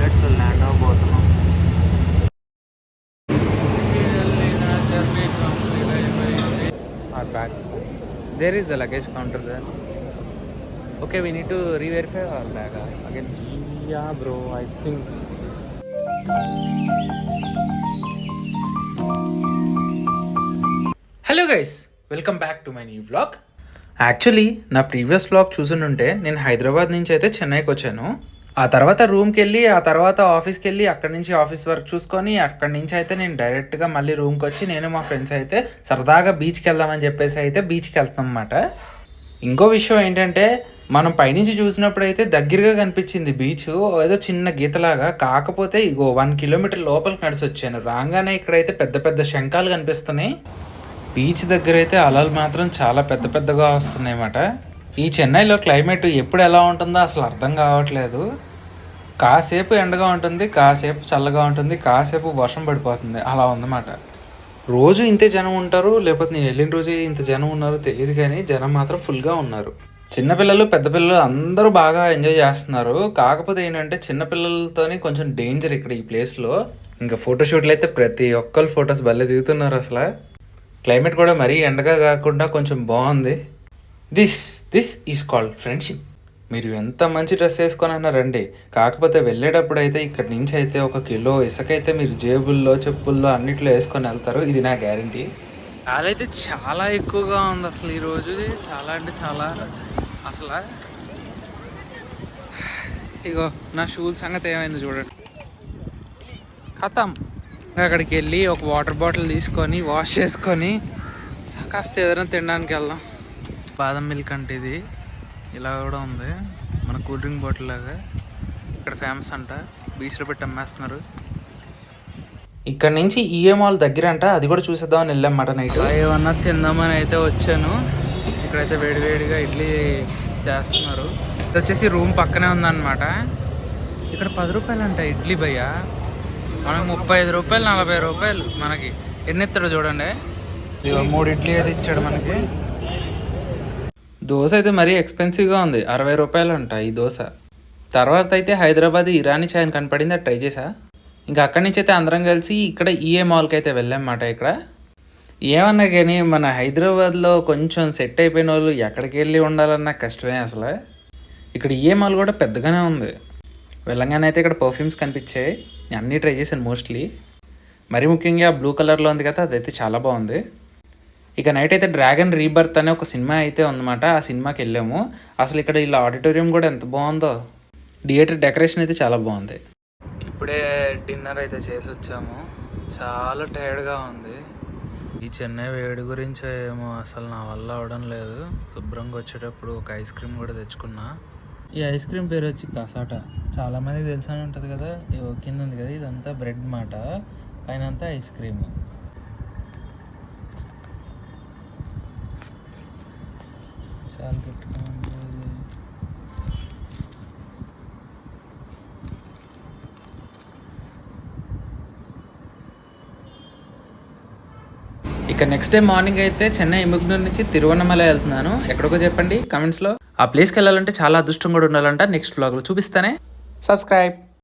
మినిట్స్లో land అవ్వబోతున్నాం. Our bag. There is the luggage counter there. Okay, we need to re-verify our bag again. Yeah, bro. I think. Hello guys, welcome back to my new vlog. Actually నా previous vlog చూసుంటే నేను హైదరాబాద్ నుంచి అయితే చెన్నైకి వచ్చాను. ఆ తర్వాత రూమ్కి వెళ్ళి, ఆ తర్వాత ఆఫీస్కి వెళ్ళి, అక్కడి నుంచి ఆఫీస్ వర్క్ చూసుకొని, అక్కడి నుంచి అయితే నేను డైరెక్ట్గా మళ్ళీ రూమ్కి వచ్చి నేను మా ఫ్రెండ్స్ అయితే సరదాగా బీచ్కి వెళ్దామని చెప్పేసి అయితే బీచ్కి వెళ్తాం అన్నమాట. ఇంకో విషయం ఏంటంటే, మనం పైనుంచి చూసినప్పుడు అయితే దగ్గరగా కనిపించింది బీచ్, ఏదో చిన్న గీతలాగా. కాకపోతే ఇగో 1 కిలోమీటర్ లోపలికి నడిచి వచ్చాను. రాగానే ఇక్కడైతే పెద్ద పెద్ద శంఖాలు కనిపిస్తున్నాయి. బీచ్ దగ్గర అయితే అలలు మాత్రం చాలా పెద్ద పెద్దగా వస్తున్నాయి అన్నమాట. ఈ చెన్నైలో క్లైమేట్ ఎప్పుడు ఎలా ఉంటుందో అసలు అర్థం కావట్లేదు. కాసేపు ఎండగా ఉంటుంది, కాసేపు చల్లగా ఉంటుంది, కాసేపు వర్షం పడిపోతుంది, అలా ఉందన్నమాట. రోజు ఇంతే జనం ఉంటారు, లేకపోతే నేను వెళ్ళిన రోజే ఇంత జనం ఉన్నారో తెలియదు, కానీ జనం మాత్రం ఫుల్గా ఉన్నారు. చిన్నపిల్లలు, పెద్ద పిల్లలు అందరూ బాగా ఎంజాయ్ చేస్తున్నారు. కాకపోతే ఏంటంటే చిన్నపిల్లలతోని కొంచెం డేంజర్ ఇక్కడ ఈ ప్లేస్లో. ఇంకా ఫోటోషూట్లు అయితే ప్రతి ఒక్కరు ఫొటోస్ భలే దిగుతున్నారు. అసలు క్లైమేట్ కూడా మరీ ఎండగా కాకుండా కొంచెం బాగుంది. This is called friendship. మీరు ఎంత మంచి డ్రెస్ వేసుకొని రండి, కాకపోతే వెళ్ళేటప్పుడు అయితే ఇక్కడి నుంచి అయితే 1 కిలో ఇసుకైతే మీరు జేబుల్లో, చెప్పుల్లో అన్నిట్లో వేసుకొని వెళ్తారు, ఇది నా గ్యారంటీ. అయితే చాలా ఎక్కువగా ఉంది అసలు ఈరోజు, చాలా అంటే చాలా. అసలు ఇగో నా షూల సంగతి ఏమైంది చూడండి. ఖతం. అక్కడికి వెళ్ళి ఒక వాటర్ బాటిల్ తీసుకొని వాష్ చేసుకొని కాస్త ఏదైనా తినడానికి వెళ్దాం. బాదం మిల్క్ అంటే ఇది ఇలా కూడా ఉంది, మన కూల్ డ్రింక్ బాటిల్ లాగా. ఇక్కడ ఫేమస్ అంట, బీచ్లో పెట్టి అమ్మేస్తున్నారు. ఇక్కడ నుంచి ఈఏ మాల్ దగ్గర అంట, అది కూడా చూసేద్దామని వెళ్ళామన్నమాట. నైట్ ఏమన్నా తిందామని అయితే వచ్చాను. ఇక్కడైతే వేడివేడిగా ఇడ్లీ చేస్తున్నారు. ఇది వచ్చేసి రూమ్ పక్కనే ఉందన్నమాట. ఇక్కడ 10 రూపాయలు అంట ఇడ్లీ భయ్య, మనకు 35 రూపాయలు, 40 రూపాయలు. మనకి ఎన్ని ఇస్తాడో చూడండి. 3 ఇడ్లీ అయితే ఇచ్చాడు మనకి. దోశ అయితే మరీ ఎక్స్పెన్సివ్గా ఉంది, 60 రూపాయలు అంట ఈ దోశ. తర్వాత అయితే హైదరాబాద్ ఇరానీ చాయ్ అని కనపడింది, అది ట్రై చేసా. ఇంకా అక్కడి నుంచి అయితే అందరం కలిసి ఇక్కడ ఈఏ మాల్కి అయితే వెళ్ళామన్నమాట. ఇక్కడ ఏమన్నా కానీ మన హైదరాబాద్లో కొంచెం సెట్ అయిపోయిన వాళ్ళు ఎక్కడికి వెళ్ళి ఉండాలన్నా కష్టమే అసలు. ఇక్కడ ఈఏ మాల్ కూడా పెద్దగానే ఉంది. వెళ్ళంగానే అయితే ఇక్కడ పర్ఫ్యూమ్స్ కనిపించాయి, నేను అన్నీ ట్రై చేశాను మోస్ట్లీ. మరీ ముఖ్యంగా బ్లూ కలర్లో ఉంది కదా, అదైతే చాలా బాగుంది. ఇక నైట్ అయితే డ్రాగన్ రీబర్త్ అనే ఒక సినిమా అయితే ఉందన్నమాట, ఆ సినిమాకి వెళ్ళాము. అసలు ఇక్కడ ఇలా ఆడిటోరియం కూడా ఎంత బాగుందో, థియేటర్ డెకరేషన్ అయితే చాలా బాగుంది. ఇప్పుడే డిన్నర్ అయితే చేసి వచ్చాము, చాలా టైర్డ్గా ఉంది. ఈ చెన్నై వేడి గురించి ఏమో అసలు నా వల్ల అవడం లేదు. శుభ్రంగా వచ్చేటప్పుడు ఒక ఐస్ క్రీమ్ కూడా తెచ్చుకున్నా. ఈ ఐస్ క్రీమ్ పేరు వచ్చి కసాటా, చాలామందికి తెలిసే ఉంటుంది కదా. కింద ఉంది కదా, ఇదంతా బ్రెడ్ మాట, పైన అంతా ఐస్ క్రీమ్. చాలా గట్టిగా ఉంది. ఇక నెక్స్ట్ డే మార్నింగ్ అయితే చెన్నై ఎముగ్నూర్ నుంచి తిరువన్నమల వెళ్తున్నాను. ఎక్కడికో చెప్పండి కమెంట్స్లో. ఆ ప్లేస్కి వెళ్ళాలంటే చాలా అదృష్టం కూడా ఉండాలంట. నెక్స్ట్ వ్లాగ్లో చూపిస్తానే. సబ్స్క్రైబ్.